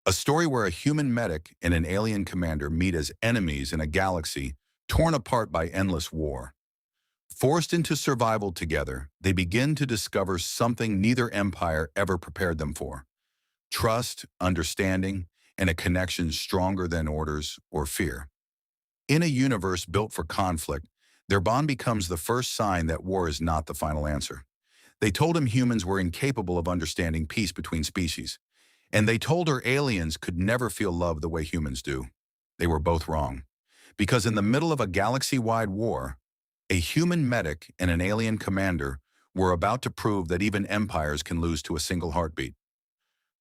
A story where a human medic and an alien commander meet as enemies in a galaxy torn apart by endless war. Forced into survival together, they begin to discover something neither empire ever prepared them for: trust, understanding, and a connection stronger than orders or fear. In a universe built for conflict, their bond becomes the first sign that war is not the final answer. They told him humans were incapable of understanding peace between species, and they told her aliens could never feel love the way humans do. They were both wrong, because in the middle of a galaxy-wide war, a human medic and an alien commander were about to prove that even empires can lose to a single heartbeat.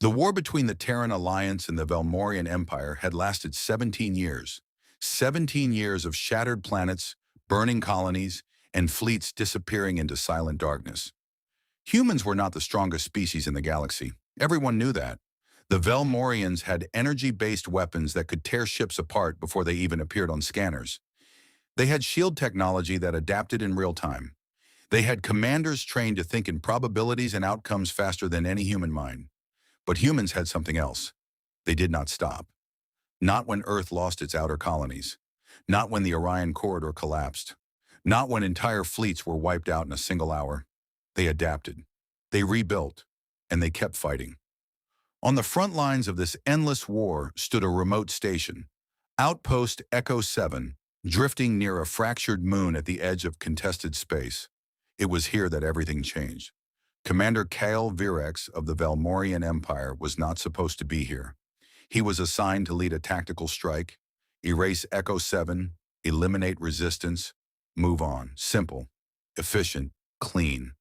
The war between the Terran Alliance and the Velmorian Empire had lasted 17 years. 17 years of shattered planets, burning colonies, and fleets disappearing into silent darkness. Humans were not the strongest species in the galaxy. Everyone knew that. The Velmorians had energy-based weapons that could tear ships apart before they even appeared on scanners. They had shield technology that adapted in real time. They had commanders trained to think in probabilities and outcomes faster than any human mind. But humans had something else. They did not stop. Not when Earth lost its outer colonies. Not when the Orion Corridor collapsed. Not when entire fleets were wiped out in a single hour. They adapted. They rebuilt. And they kept fighting. On the front lines of this endless war stood a remote station, Outpost Echo 7, drifting near a fractured moon at the edge of contested space. It was here that everything changed. Commander Kale Virex of the Velmorian Empire was not supposed to be here. He was assigned to lead a tactical strike, erase Echo 7, eliminate resistance, move on. Simple, efficient, clean.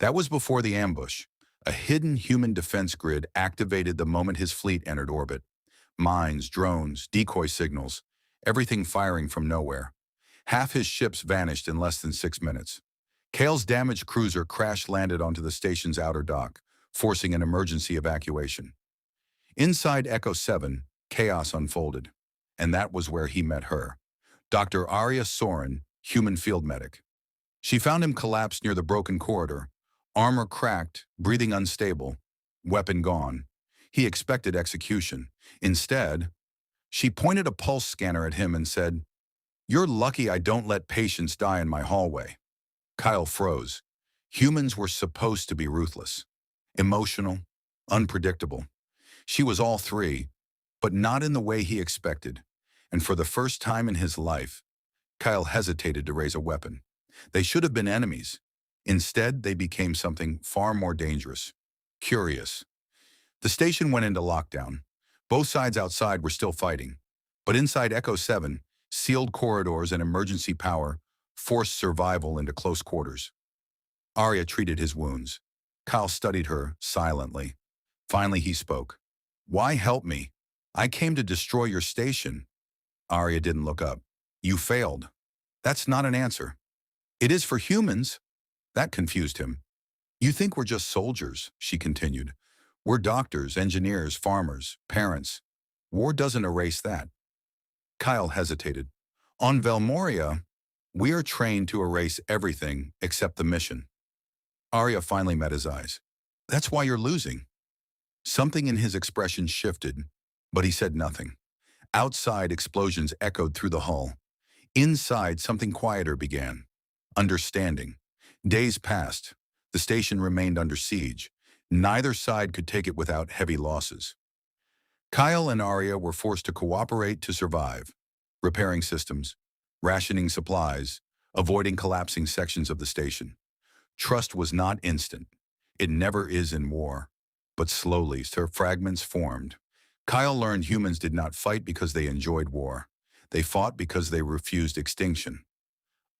That was before the ambush. A hidden human defense grid activated the moment his fleet entered orbit. Mines, drones, decoy signals, everything firing from nowhere. Half his ships vanished in less than 6 minutes. Kale's damaged cruiser crash-landed onto the station's outer dock, forcing an emergency evacuation. Inside Echo 7, chaos unfolded. And that was where he met her. Dr. Arya Soren, human field medic. She found him collapsed near the broken corridor, armor cracked, breathing unstable, weapon gone. He expected execution. Instead, she pointed a pulse scanner at him and said, "You're lucky I don't let patients die in my hallway." Kyle froze. Humans were supposed to be ruthless, emotional, unpredictable. She was all three, but not in the way he expected. And for the first time in his life, Kyle hesitated to raise a weapon. They should have been enemies. Instead, they became something far more dangerous. Curious. The station went into lockdown. Both sides outside were still fighting. But inside Echo 7, sealed corridors and emergency power forced survival into close quarters. Arya treated his wounds. Kyle studied her silently. Finally, he spoke. "Why help me? I came to destroy your station." Arya didn't look up. "You failed." "That's not an answer." "It is for humans." That confused him. "You think we're just soldiers," she continued. "We're doctors, engineers, farmers, parents. War doesn't erase that." Kyle hesitated. "On Velmoria, we are trained to erase everything except the mission." Arya finally met his eyes. "That's why you're losing." Something in his expression shifted, but he said nothing. Outside, explosions echoed through the hull. Inside, something quieter began. Understanding. Days passed. The station remained under siege. Neither side could take it without heavy losses. Kyle and Arya were forced to cooperate to survive, repairing systems, rationing supplies, avoiding collapsing sections of the station. Trust was not instant. It never is in war. But slowly, fragments formed. Kyle learned humans did not fight because they enjoyed war. They fought because they refused extinction.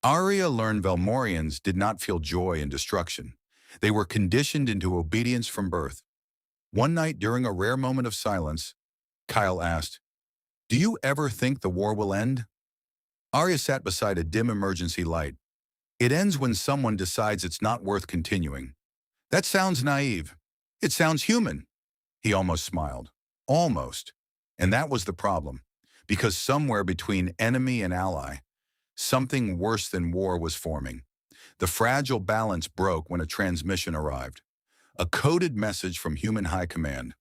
Arya learned Velmorians did not feel joy in destruction. They were conditioned into obedience from birth. One night during a rare moment of silence, Kyle asked, "Do you ever think the war will end?" Arya sat beside a dim emergency light. "It ends when someone decides it's not worth continuing." "That sounds naive." "It sounds human." He almost smiled. Almost. And that was the problem. Because somewhere between enemy and ally, something worse than war was forming. The fragile balance broke when a transmission arrived. A coded message from human high command.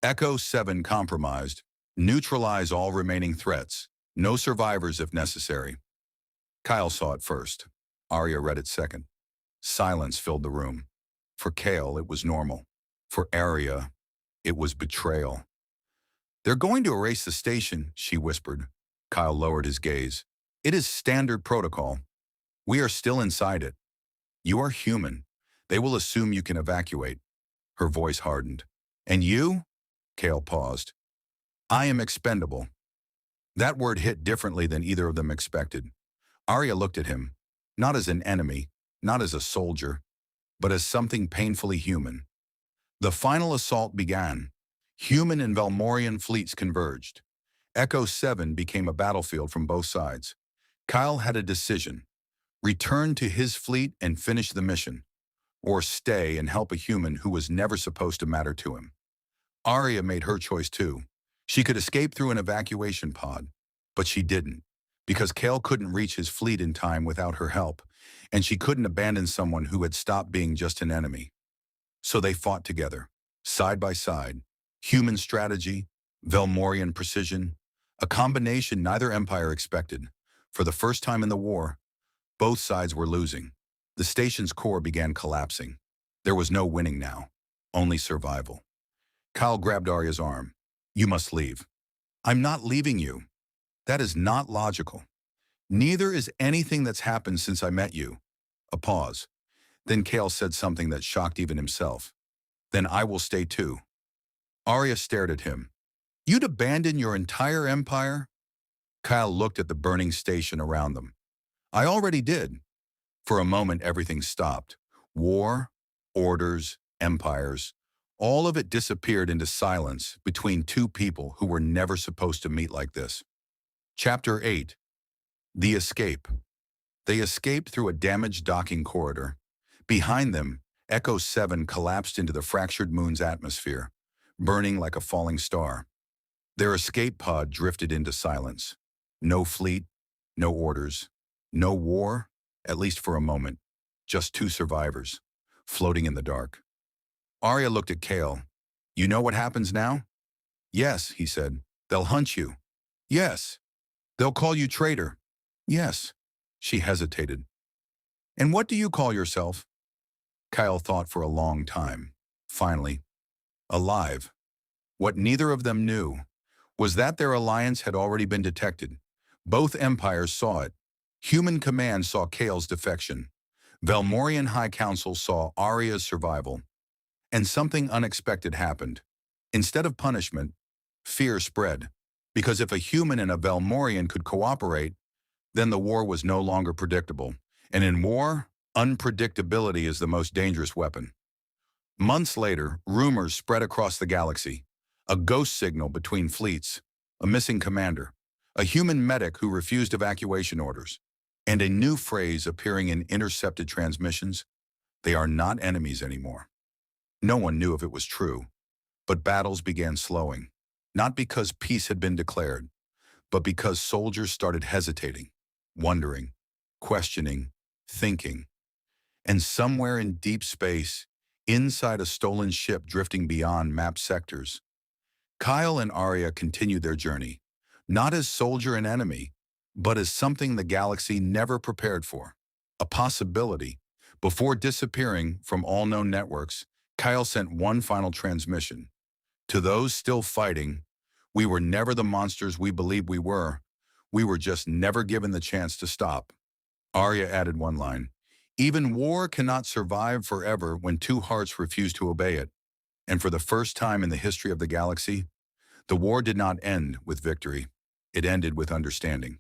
Echo 7 compromised. Neutralize all remaining threats. No survivors if necessary. Kyle saw it first. Arya read it second. Silence filled the room. For Kale, it was normal. For Arya, it was betrayal. They're going to erase the station, she whispered. Kyle lowered his gaze. It is standard protocol. We are still inside it. You are human. They will assume you can evacuate. Her voice hardened. And you? Kale paused. I am expendable. That word hit differently than either of them expected. Arya looked at him, not as an enemy, not as a soldier, but as something painfully human. The final assault began. Human and Velmorian fleets converged. Echo 7 became a battlefield from both sides. Kyle had a decision. Return to his fleet and finish the mission, or stay and help a human who was never supposed to matter to him. Arya made her choice too. She could escape through an evacuation pod, but she didn't, because Kale couldn't reach his fleet in time without her help, and she couldn't abandon someone who had stopped being just an enemy. So they fought together, side by side. Human strategy, Velmorian precision, a combination neither empire expected. For the first time in the war, both sides were losing. The station's core began collapsing. There was no winning now, only survival. Kyle grabbed Arya's arm. You must leave. I'm not leaving you. That is not logical. Neither is anything that's happened since I met you. A pause. Then Kale said something that shocked even himself. Then I will stay too. Arya stared at him. You'd abandon your entire empire? Kyle looked at the burning station around them. I already did. For a moment, everything stopped. War, orders, empires. All of it disappeared into silence between two people who were never supposed to meet like this. Chapter 8. The Escape. They escaped through a damaged docking corridor. Behind them, Echo 7 collapsed into the fractured moon's atmosphere, burning like a falling star. Their escape pod drifted into silence. No fleet, no orders, no war, at least for a moment. Just two survivors, floating in the dark. Arya looked at Kale. You know what happens now? Yes, he said. They'll hunt you. Yes. They'll call you traitor. Yes. She hesitated. And what do you call yourself? Kyle thought for a long time. Finally, alive. What neither of them knew was that their alliance had already been detected. Both empires saw it. Human Command saw Kale's defection. Velmorian High Council saw Arya's survival. And something unexpected happened. Instead of punishment, fear spread. Because if a human and a Velmorian could cooperate, then the war was no longer predictable. And in war, unpredictability is the most dangerous weapon. Months later, rumors spread across the galaxy. A ghost signal between fleets, a missing commander, a human medic who refused evacuation orders, and a new phrase appearing in intercepted transmissions: they are not enemies anymore. No one knew if it was true, but battles began slowing, not because peace had been declared, but because soldiers started hesitating, wondering, questioning, thinking. And somewhere in deep space, inside a stolen ship drifting beyond mapped sectors, Kyle and Arya continued their journey, not as soldier and enemy, but as something the galaxy never prepared for, a possibility. Before disappearing from all known networks, Kyle sent one final transmission. To those still fighting, we were never the monsters we believed we were. We were just never given the chance to stop. Arya added one line. Even war cannot survive forever when two hearts refuse to obey it. And for the first time in the history of the galaxy, the war did not end with victory. It ended with understanding.